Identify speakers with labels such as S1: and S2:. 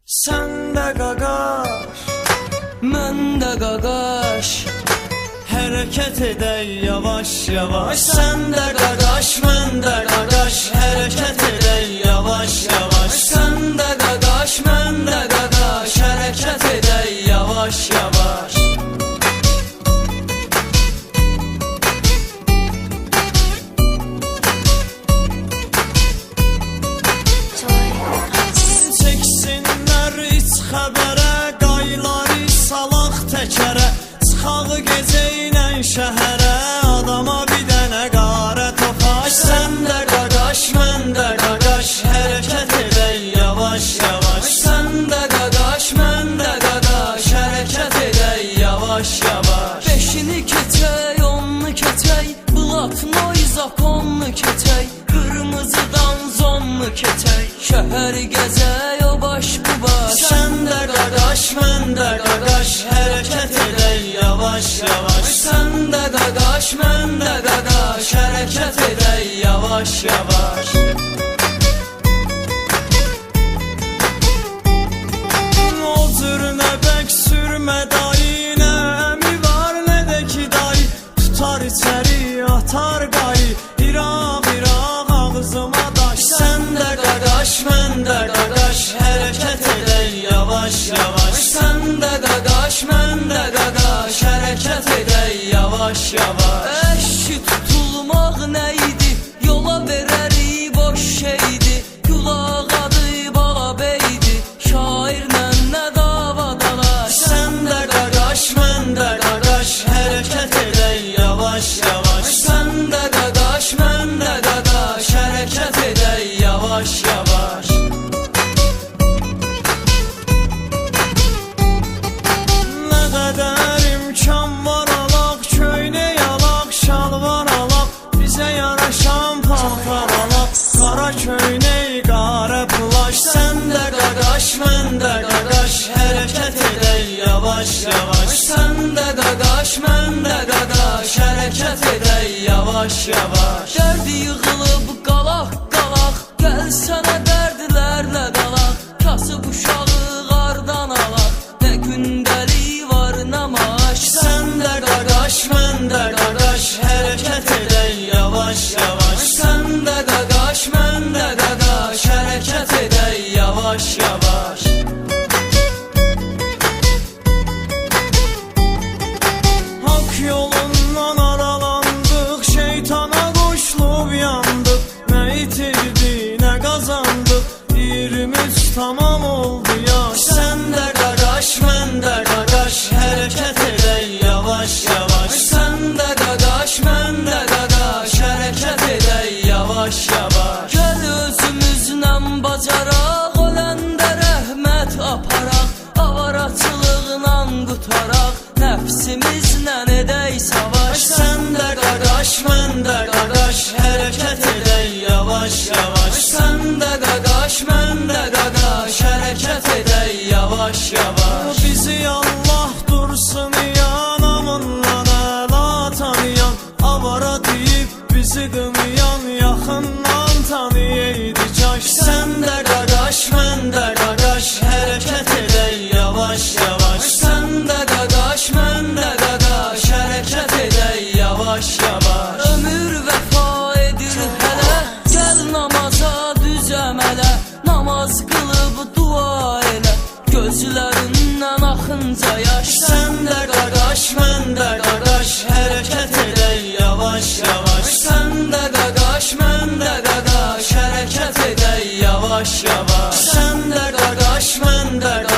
S1: Sen de qaqaş, mən də qaqaş, hərəkət edək yavaş yavaş. Sen de qaqaş, mən də qaqaş, hərəkət edək yavaş yavaş. Sen de qaqaş, mən də qaqaş, hərəkət edək yavaş yavaş. Xəbərə, qayları salaq təkərə, çıxağı gecə ilə şəhərə, adama bir dənə qarə toxaş. Sən də qaqaş, mən də qaqaş, hərəkət edək yavaş yavaş. Sən də qaqaş, mən də qaqaş, hərəkət edək yavaş yavaş. Beşini keçək, onunu keçək, blatnoy zaponunu keçək, qırmızıdan zonunu keçək, şəhəri gəzək o baş bu baş. Sən də qaqaş, mən də qaqaş, hərəkət edək yavaş yavaş. Sən də qaqaş, mən də qaqaş, hərəkət edək yavaş yavaş. O cürünə bək sürmə dayı, nə əmi var nə də ki dayı, tutar içəri atar qayı, İraq İraq ağzıma daş. Sən də qaqaş, mən də qaqaş, hərəkət edək yavaş yavaş. Sən də qaqaş, mən də qaqaş, hərəkət edək yavaş yavaş. Əşki tutulmaq nə idi, yola verərik boş şeydi, Gülağ adı bala beydi, şairlə nə dava dalaş. Sən də qaqaş, mən də qaqaş, hərəkət edək yavaş yavaş. Sən də qaqaş, mən də qaqaş, hərəkət edək yavaş yavaş. Nə qədər imkan var alaq, köynək alaq, şalvar alaq, bizə yaraşan paltar alaq, qara köynək, qara plaş. Sən də qaqaş, mən də qaqaş, hərəkət edək yavaş yavaş. Sən də qaqaş, mən də qaqaş, hərəkət edək yavaş yavaş. Dərd yığılıb qalaq qalaq, gəlsənə dərdlərlə qalaq, kasıb uşağı qardan alaq, nə gündəlik var nə maaş. Sən də qaqaş, mən də qaqaş, hərəkət edək yavaş yavaş. Sən də qaqaş, mən də qaqaş, hərəkət edək yavaş yavaş. Hak yolundan aralandıq, şeytana qoşulub yandıq, nə itirdi, nə qazandıq, 23 tamam oldu yaş. Sən də qaqaş, mən də qaqaş, hərəkət edək yavaş yavaş. Sən də qaqaş, mən də qaqaş, hərəkət edək yavaş yavaş. Gəl özümüzlə bacaraq, öləndə rəhmət aparaq, avaraçılıqla qutaraq, nəfsimizlə edək savaş. Sən də qaqaş, mən də qaqaş, hərəkət edək yavaş yavaş. Sən də qaqaş, mən də qaqaş, hərəkət edək yavaş yavaş. Bizi Allah dursun yanamınla əla tanıyan, avara deyib bizi qınayan, yaxından tanıyaydı kaş. Sən də qaqaş, mən də qaqaş, hərəkət edək yavaş yavaş. Sən də qaqaş, mən də qaqaş, hərəkət edək yavaş yavaş. Ömür vəfa edir hələ, gəl namaza düz əmələ, namaz qılıb dua elə, gözlərindən axınca yaş. Sən də qaqaş, mən də qaqaş, hərəkət edək yavaş yavaş. Sən də qaqaş, mən də qaqaş, hərəkət edək yavaş yavaş. Sən də qaqaş, mən də qaqaş,